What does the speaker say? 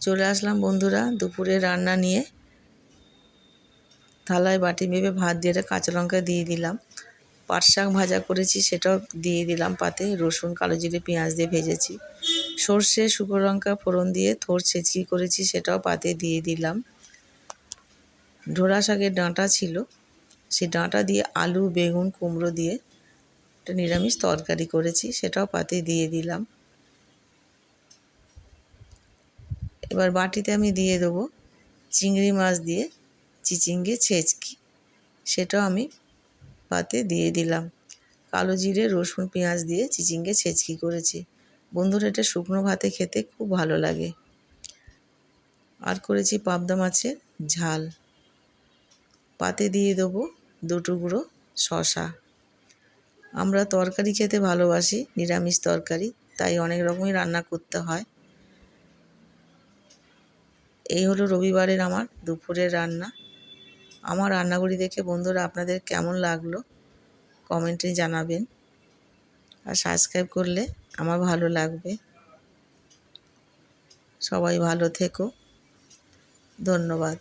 চলে আসলাম বন্ধুরা দুপুরে রান্না নিয়ে। থালায় বাটি মেপে ভাত দিয়ে কাঁচা লঙ্কা দিয়ে দিলাম। পাট শাক ভাজা করেছি সেটাও দিয়ে দিলাম পাতে। রসুন কালো জিরে পেঁয়াজ দিয়ে ভেজেছি। সর্ষে শুকনো লঙ্কা ফোড়ন দিয়ে থোড় ছেঁচকি করেছি সেটাও পাতে দিয়ে দিলাম। ঢোড়া শাকের ডাঁটা ছিল, সেই ডাঁটা দিয়ে আলু বেগুন কুমড়ো দিয়ে একটা নিরামিষ তরকারি করেছি সেটাও পাতে দিয়ে দিলাম। এবার বাটিতে আমি দিয়ে দেবো চিংড়ি মাছ দিয়ে চিচিঙ্গে ছেঁচকি, সেটাও আমি পাতে দিয়ে দিলাম। কালো জিরে রসুন পেঁয়াজ দিয়ে চিচিঙ্গে ছেঁচকি করেছি। বন্ধুরা এটা শুকনো ভাতে খেতে খুব ভালো লাগে। আর করেছি পাবদা মাছের ঝাল। পাতে দিয়ে দেবো 2 টুকরো শসা। আমরা তরকারি খেতে ভালোবাসি, নিরামিষ তরকারি, তাই অনেক রকমই রান্না করতে হয়। এই হলো রবিবারের আমার দুপুরের রান্না। আমার রান্নাগুলি দেখে বন্ধুরা আপনাদের কেমন লাগলো কমেন্টে জানাবেন, আর সাবস্ক্রাইব করলে আমার ভালো লাগবে। সবাই ভালো থেকো, ধন্যবাদ।